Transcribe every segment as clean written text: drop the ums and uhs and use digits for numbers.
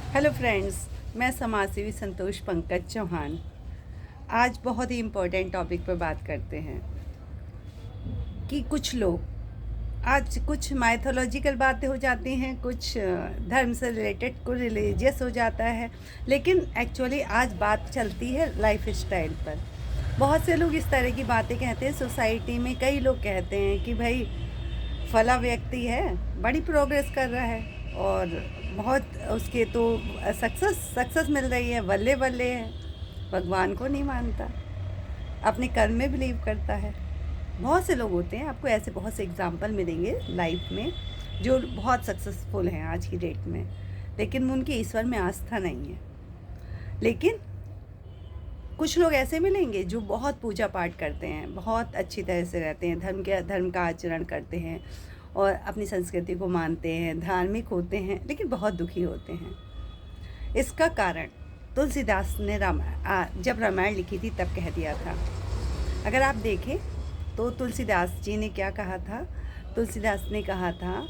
Hello friends, मैं समाजसेवी संतोष पंकज चौहान आज बहुत ही इम्पोर्टेंट टॉपिक पर बात करते हैं कि कुछ लोग आज कुछ माइथोलॉजिकल बातें हो जाती हैं, कुछ धर्म से रिलेटेड, कुछ रिलीजियस हो जाता है, लेकिन एक्चुअली आज बात चलती है लाइफ स्टाइल पर। बहुत से लोग इस तरह की बातें कहते हैं। सोसाइटी में कई लोग कहते हैं कि भाई फला व्यक्ति है, बड़ी प्रोग्रेस कर रहा है और बहुत उसके तो सक्सेस मिल रही है, बल्ले बल्ले है, भगवान को नहीं मानता, अपने कर्म में बिलीव करता है। बहुत से लोग होते हैं, आपको ऐसे बहुत से एग्जाम्पल मिलेंगे लाइफ में जो बहुत सक्सेसफुल हैं आज की डेट में, लेकिन उनकी ईश्वर में आस्था नहीं है। लेकिन कुछ लोग ऐसे मिलेंगे जो बहुत पूजा पाठ करते हैं, बहुत अच्छी तरह से रहते हैं, धर्म का आचरण करते हैं और अपनी संस्कृति को मानते हैं, धार्मिक होते हैं, लेकिन बहुत दुखी होते हैं। इसका कारण तुलसीदास ने जब रामायण लिखी थी तब कह दिया था। अगर आप देखें तो तुलसीदास जी ने क्या कहा था? तुलसीदास ने कहा था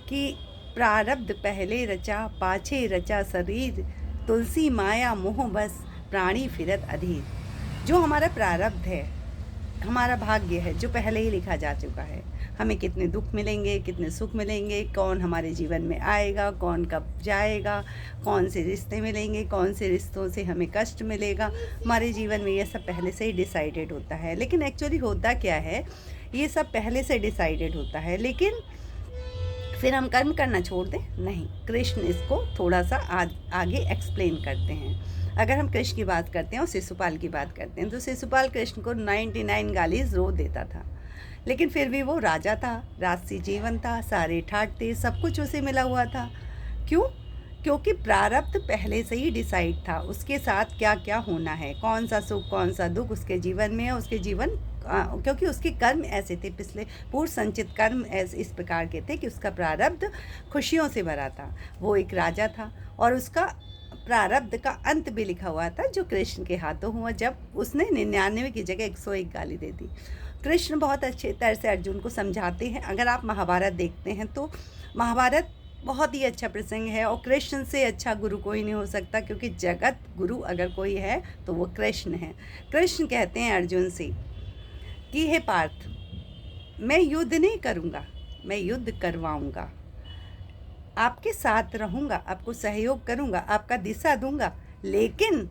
कि प्रारब्ध पहले रचा, पाछे रचा शरीर, तुलसी माया मोह बस, प्राणी फिरत अधीर। जो हमारा प्रारब्ध है, हमारा भाग्य है, जो पहले ही लिखा जा चुका है, हमें कितने दुख मिलेंगे, कितने सुख मिलेंगे, कौन हमारे जीवन में आएगा, कौन कब जाएगा, कौन से रिश्ते मिलेंगे, कौन से रिश्तों से हमें कष्ट मिलेगा, हमारे जीवन में ये सब पहले से ही डिसाइडेड होता है। लेकिन एक्चुअली होता क्या है, ये सब पहले से डिसाइडेड होता है, लेकिन फिर हम कर्म करना छोड़ दें? नहीं, कृष्ण इसको थोड़ा सा आगे एक्सप्लेन करते हैं। अगर हम कृष्ण की बात करते हैं और शिशुपाल की बात करते हैं, तो शिशुपाल कृष्ण को 99 गालीज रोज देता था, लेकिन फिर भी वो राजा था, राजसी जीवन था, सारे ठाट थे, सब कुछ उसे मिला हुआ था। क्यों? क्योंकि प्रारब्ध पहले से ही डिसाइड था, उसके साथ क्या क्या होना है, कौन सा सुख कौन सा दुख उसके जीवन में है, उसके जीवन क्योंकि उसके कर्म ऐसे थे, पिछले पूर्व संचित कर्म ऐसे इस प्रकार के थे कि उसका प्रारब्ध खुशियों से भरा था। वो एक राजा था और उसका प्रारब्ध का अंत भी लिखा हुआ था, जो कृष्ण के हाथों हुआ जब उसने 99 की जगह 101 गाली दे दी। कृष्ण बहुत अच्छे तरह से अर्जुन को समझाते हैं। अगर आप महाभारत देखते हैं तो महाभारत बहुत ही अच्छा प्रसंग है और कृष्ण से अच्छा गुरु कोई नहीं हो सकता, क्योंकि जगत गुरु अगर कोई है तो वो कृष्ण है। कृष्ण कहते हैं अर्जुन से कि हे पार्थ, मैं युद्ध नहीं करूँगा, मैं युद्ध करवाऊँगा, आपके साथ रहूँगा, आपको सहयोग करूँगा, आपका दिशा दूँगा, लेकिन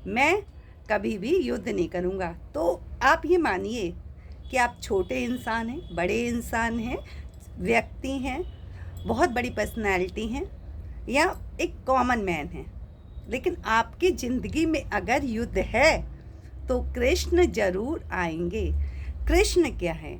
मैं कभी भी युद्ध नहीं करूँगा। तो आप ये मानिए कि आप छोटे इंसान हैं, बड़े इंसान हैं, व्यक्ति हैं, बहुत बड़ी पर्सनैलिटी हैं, या एक कॉमन मैन हैं, लेकिन आपकी ज़िंदगी में अगर युद्ध है तो कृष्ण ज़रूर आएंगे। कृष्ण क्या है?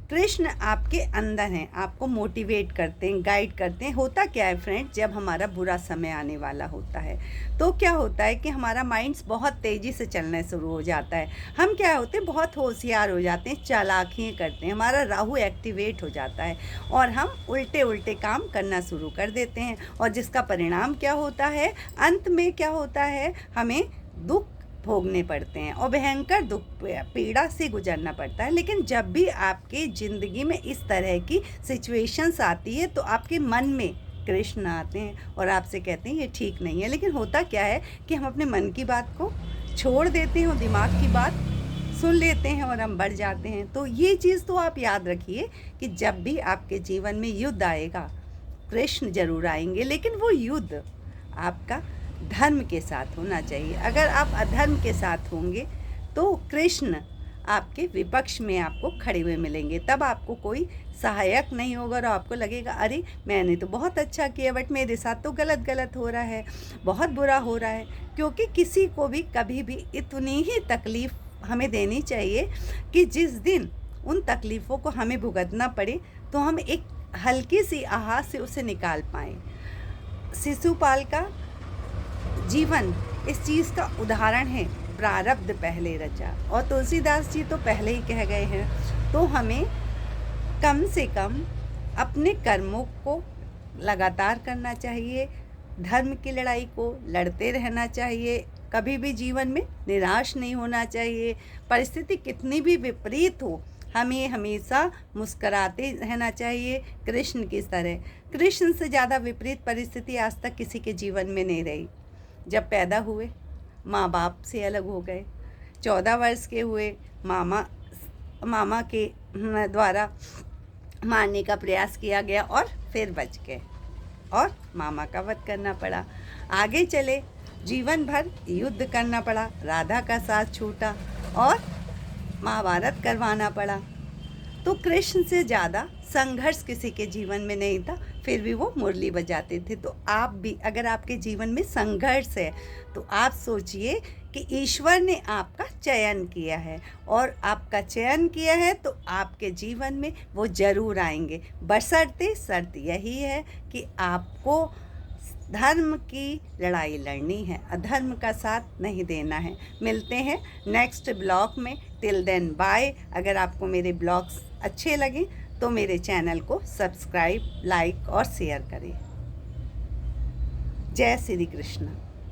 कृष्ण आपके अंदर हैं, आपको मोटिवेट करते हैं, गाइड करते हैं। होता क्या है फ्रेंड, जब हमारा बुरा समय आने वाला होता है तो क्या होता है कि हमारा माइंड्स बहुत तेज़ी से चलना शुरू हो जाता है। हम क्या होते हैं, बहुत होशियार हो जाते हैं, चालाकियाँ करते हैं, हमारा राहु एक्टिवेट हो जाता है और हम उल्टे उल्टे काम करना शुरू कर देते हैं। और जिसका परिणाम क्या होता है, अंत में क्या होता है, हमें दुख भोगने पड़ते हैं और भयंकर दुख पीड़ा से गुजरना पड़ता है। लेकिन जब भी आपके ज़िंदगी में इस तरह की सिचुएशंस आती है तो आपके मन में कृष्ण आते हैं और आपसे कहते हैं ये ठीक नहीं है। लेकिन होता क्या है कि हम अपने मन की बात को छोड़ देते हैं और दिमाग की बात सुन लेते हैं और हम बढ़ जाते हैं। तो ये चीज़ तो आप याद रखिए कि जब भी आपके जीवन में युद्ध आएगा, कृष्ण जरूर आएंगे, लेकिन वो युद्ध आपका धर्म के साथ होना चाहिए। अगर आप अधर्म के साथ होंगे तो कृष्ण आपके विपक्ष में आपको खड़े हुए मिलेंगे, तब आपको कोई सहायक नहीं होगा और आपको लगेगा अरे मैंने तो बहुत अच्छा किया, बट मेरे साथ तो गलत हो रहा है, बहुत बुरा हो रहा है। क्योंकि किसी को भी कभी भी इतनी ही तकलीफ़ हमें देनी चाहिए कि जिस दिन उन तकलीफ़ों को हमें भुगतना पड़े तो हम एक हल्की सी आह से उसे निकाल पाएँ। शिशुपाल का जीवन इस चीज़ का उदाहरण है, प्रारब्ध पहले रचा, और तुलसीदास जी तो पहले ही कह गए हैं। तो हमें कम से कम अपने कर्मों को लगातार करना चाहिए, धर्म की लड़ाई को लड़ते रहना चाहिए, कभी भी जीवन में निराश नहीं होना चाहिए। परिस्थिति कितनी भी विपरीत हो, हमें हमेशा मुस्कराते रहना चाहिए कृष्ण की तरह। कृष्ण से ज़्यादा विपरीत परिस्थिति आज तक किसी के जीवन में नहीं रही। जब पैदा हुए माँ बाप से अलग हो गए, 14 वर्ष के हुए मामा के द्वारा मारने का प्रयास किया गया और फिर बच गए और मामा का वध करना पड़ा। आगे चले जीवन भर युद्ध करना पड़ा, राधा का साथ छूटा और महाभारत करवाना पड़ा। तो कृष्ण से ज़्यादा संघर्ष किसी के जीवन में नहीं था, फिर भी वो मुरली बजाते थे। तो आप भी, अगर आपके जीवन में संघर्ष है तो आप सोचिए कि ईश्वर ने आपका चयन किया है, और आपका चयन किया है तो आपके जीवन में वो ज़रूर आएंगे। बशर्ते शर्त यही है कि आपको धर्म की लड़ाई लड़नी है, अधर्म का साथ नहीं देना है। मिलते हैं नेक्स्ट ब्लॉग में। Till then bye. अगर आपको मेरे ब्लॉग्स अच्छे लगे तो मेरे चैनल को सब्सक्राइब, लाइक और शेयर करें। जय श्री कृष्ण।